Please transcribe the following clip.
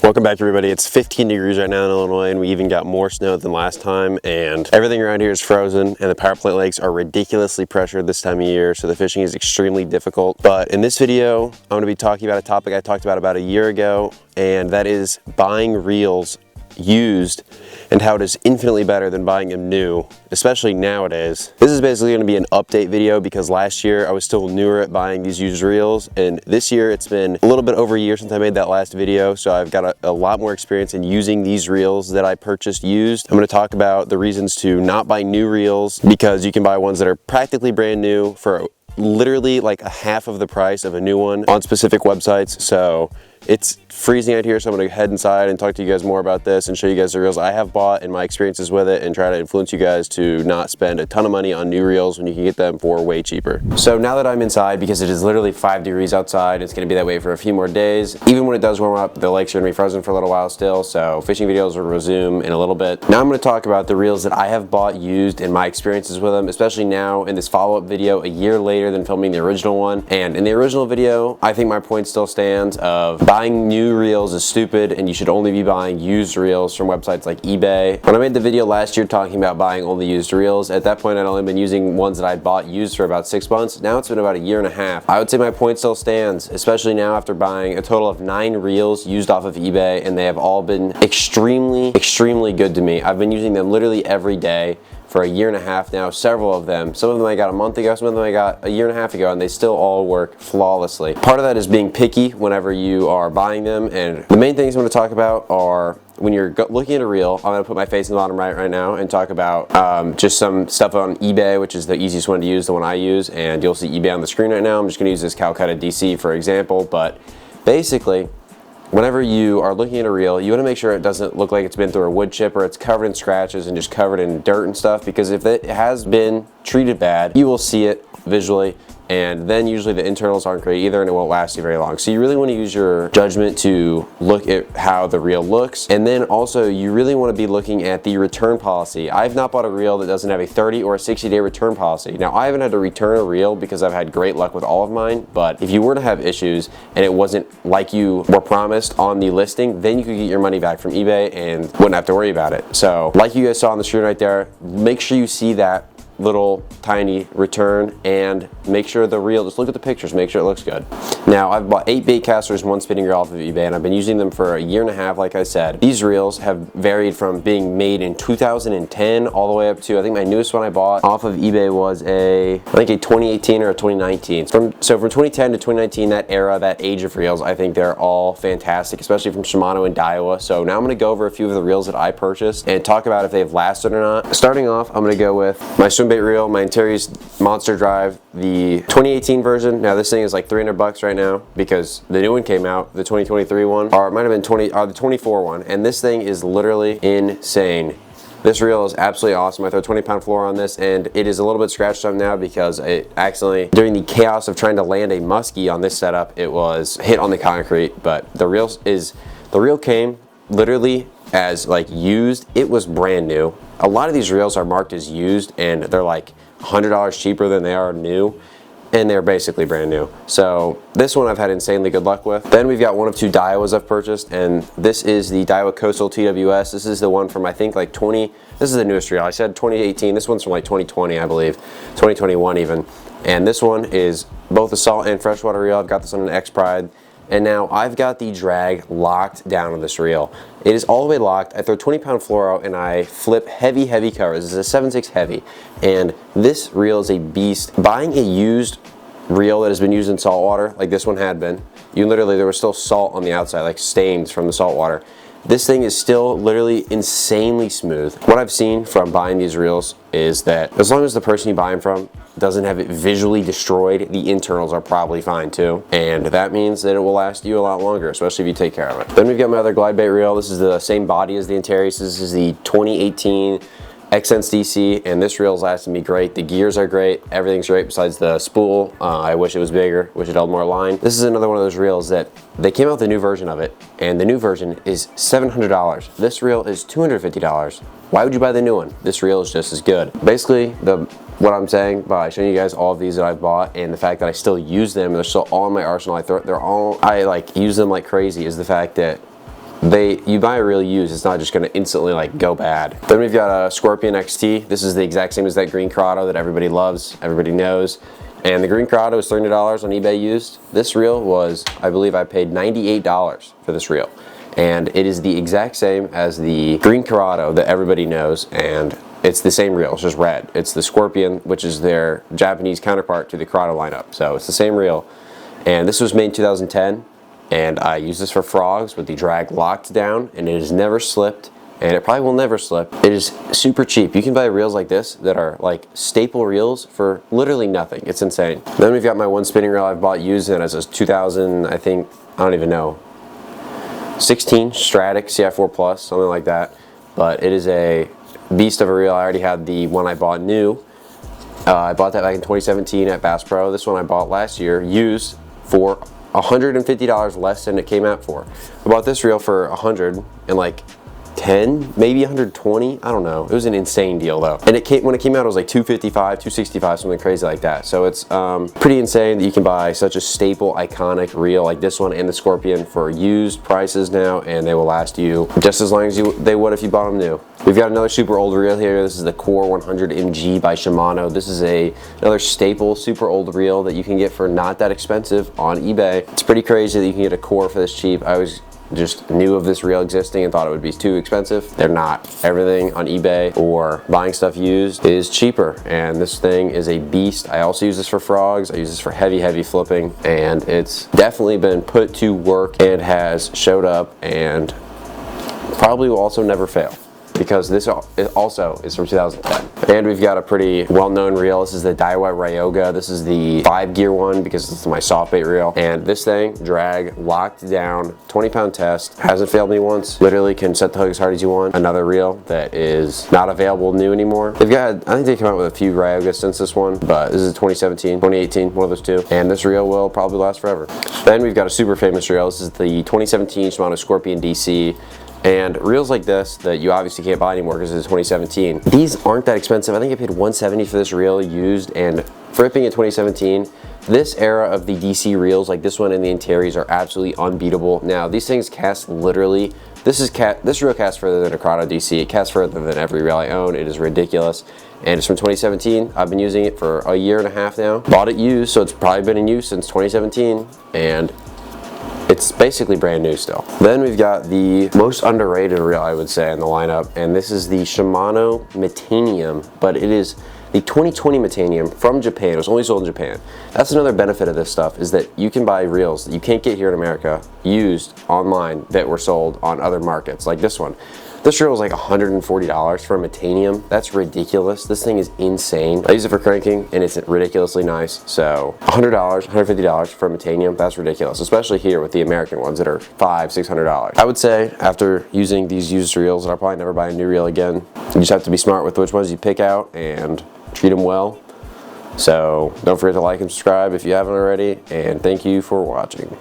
Welcome back, everybody. It's 15 degrees right now in Illinois, and we even got more snow than last time, and everything around here is frozen, and the Power Plate lakes are ridiculously pressured this time of year, so the fishing is extremely difficult. But in this video, I'm going to be talking about a topic I talked about a year ago, and that is buying reels used and how it is infinitely better than buying them new, especially nowadays. This is basically going to be an update video because last year I was still newer at buying these used reels, and this year it's been a little bit over a year since I made that last video, so I've got a lot more experience in using these reels that I purchased used. I'm going to talk about the reasons to not buy new reels, because you can buy ones that are practically brand new for literally like a half of the price of a new one on specific websites. So it's freezing out here, so I'm going to head inside and talk to you guys more about this and show you guys the reels I have bought and my experiences with it, and try to influence you guys to not spend a ton of money on new reels when you can get them for way cheaper. So now that I'm inside, because it is literally 5 degrees outside, it's going to be that way for a few more days. Even when it does warm up, the lakes are going to be frozen for a little while still, so fishing videos will resume in a little bit. Now I'm going to talk about the reels that I have bought used and my experiences with them, especially now in this follow-up video a year later than filming the original one. And in the original video, I think my point still stands of buying new reels is stupid and you should only be buying used reels from websites like eBay. When I made the video last year talking about buying only used reels, at that point I'd only been using ones that I'd bought used for about 6 months. Now it's been about a year and a half. I would say my point still stands, especially now after buying a total of 9 reels used off of eBay, and they have all been extremely good to me. I've been using them literally every day for a year and a half now, several of them. Some of them I got a month ago, some of them I got a year and a half ago, and they still all work flawlessly. Part of that is being picky whenever you are buying them, and the main things I'm going to talk about are when you're looking at a reel. I'm going to put my face in the bottom right now and talk about just some stuff on eBay, which is the easiest one to use, the one I use, and you'll see eBay on the screen right now. I'm just going to use this Calcutta DC for example, but basically, whenever you are looking at a reel, you want to make sure it doesn't look like it's been through a wood chip or it's covered in scratches and just covered in dirt and stuff, because if it has been treated bad, you will see it visually, and then usually the internals aren't great either and it won't last you very long. So you really want to use your judgment to look at how the reel looks, and then also you really want to be looking at the return policy. I've not bought a reel that doesn't have a 30 or a 60-day return policy. Now I haven't had to return a reel because I've had great luck with all of mine, but if you were to have issues and it wasn't like you were promised on the listing, then you could get your money back from eBay and wouldn't have to worry about it. So like you guys saw on the screen right there, make sure you see that little tiny return and make sure the reel, just look at the pictures, make sure it looks good. Now I've bought 8 bait casters, 1 spinning reel off of eBay, and I've been using them for a year and a half. Like I said, these reels have varied from being made in 2010 all the way up to, I think my newest one I bought off of eBay was I think a 2018 or a 2019. So from 2010 to 2019, that era, that age of reels, I think they're all fantastic, especially from Shimano and Daiwa. So now I'm going to go over a few of the reels that I purchased and talk about if they've lasted or not. Starting off, I'm going to go with my swim bait reel, my Antares Monster Drive, the 2018 version. Now this thing is like $300 right now because the new one came out, the 2023 one, or it might have been the 24 one, and this thing is literally insane. This reel is absolutely awesome. I throw a 20-pound floor on this, and it is a little bit scratched up now because it accidentally, during the chaos of trying to land a muskie on this setup, it was hit on the concrete. But the reel came literally as like used. It was brand new. A lot of these reels are marked as used and they're like $100 cheaper than they are new, and they're basically brand new. So this one I've had insanely good luck with. Then we've got one of 2 Daiwas I've purchased, and this is the Daiwa Coastal TWS. This is the one from I think like this is the newest reel. I said 2018, this one's from like 2020 I believe, 2021 even. And this one is both a salt and freshwater reel. I've got this on an X Pride. And now I've got the drag locked down on this reel. It is all the way locked. I throw 20-pound fluoro and I flip heavy covers. This is a 7/6 heavy, and this reel is a beast. Buying a used reel that has been used in salt water, like this one had been, there was still salt on the outside, like stains from the salt water. This thing is still literally insanely smooth. What I've seen from buying these reels is that as long as the person you buy them from doesn't have it visually destroyed, the internals are probably fine too. And that means that it will last you a lot longer, especially if you take care of it. Then we've got my other glide bait reel. This is the same body as the Antares. This is the 2018 Xsense DC, and this reel's lasted me great. The gears are great, everything's great besides the spool. I wish it was bigger, wish it held more line. This is another one of those reels that they came out with a new version of it, and the new version is $700. This reel is $250. Why would you buy the new one? This reel is just as good. Basically, what I'm saying by showing you guys all of these that I've bought and the fact that I still use them, they're still all in my arsenal. I like use them like crazy, is the fact that you buy a reel used, it's not just going to instantly like go bad. Then we've got a Scorpion XT. This is the exact same as that green Corrado that everybody loves, everybody knows. And the green Corrado is $300 on eBay used. This reel was, I believe I paid $98 for this reel. And it is the exact same as the green Corrado that everybody knows, and it's the same reel, it's just red. It's the Scorpion, which is their Japanese counterpart to the Corrado lineup. So it's the same reel. And this was made in 2010, and I use this for frogs with the drag locked down, and it has never slipped, and it probably will never slip. It is super cheap. You can buy reels like this that are like staple reels for literally nothing. It's insane. Then we've got my one spinning reel I've bought used, and as a 2000, I don't even know, 16 Stradic CI4 Plus, something like that. But it is a beast of a reel. I already had the one I bought new. I bought that back in 2017 at Bass Pro. This one I bought last year used for $150 less than it came out for. I bought this reel for $100 and like 10, maybe 120, I don't know. It was an insane deal though. And when it came out, it was like $255, $265, something crazy like that. So it's pretty insane that you can buy such a staple, iconic reel like this one and the Scorpion for used prices now, and they will last you just as long as they would if you bought them new. We've got another super old reel here. This is the Core 100 MG by Shimano. This is another staple, super old reel that you can get for not that expensive on eBay. It's pretty crazy that you can get a Core for this cheap. I was just knew of this reel existing and thought it would be too expensive. They're not. Everything on eBay or buying stuff used is cheaper, and this thing is a beast. I also use this for frogs. I use this for heavy flipping, and it's definitely been put to work and has showed up, and probably will also never fail, because this also is from 2010. And we've got a pretty well-known reel. This is the Daiwa Ryoga. This is the 5-gear one because it's my soft bait reel. And this thing, drag, locked down, 20-pound test, hasn't failed me once. Literally can set the hook as hard as you want. Another reel that is not available new anymore. I think they come out with a few Ryogas since this one, but this is 2017, 2018, one of those two. And this reel will probably last forever. Then we've got a super famous reel. This is the 2017 Shimano Scorpion DC. And reels like this that you obviously can't buy anymore because it's 2017, these aren't that expensive. I think I paid $170 for this reel used, and for it being in 2017, this era of the DC reels like this one and the Antares are absolutely unbeatable. Now these things cast literally, this reel casts further than a Corrado DC. It casts further than every reel I own. It is ridiculous. And it's from 2017. I've been using it for a year and a half now. Bought it used, so it's probably been in use since 2017, and it's basically brand new still. Then we've got the most underrated reel, I would say, in the lineup, and this is the Shimano Metanium, but it is the 2020 Metanium from Japan. It was only sold in Japan. That's another benefit of this stuff, is that you can buy reels that you can't get here in America used online that were sold on other markets, like this one. This reel was like $140 for a Metanium. That's ridiculous. This thing is insane. I use it for cranking, and it's ridiculously nice. So $100, $150 for a Metanium, that's ridiculous, especially here with the American ones that are $500, $600. I would say after using these used reels, I'll probably never buy a new reel again. You just have to be smart with which ones you pick out and treat them well. So don't forget to like and subscribe if you haven't already, and thank you for watching.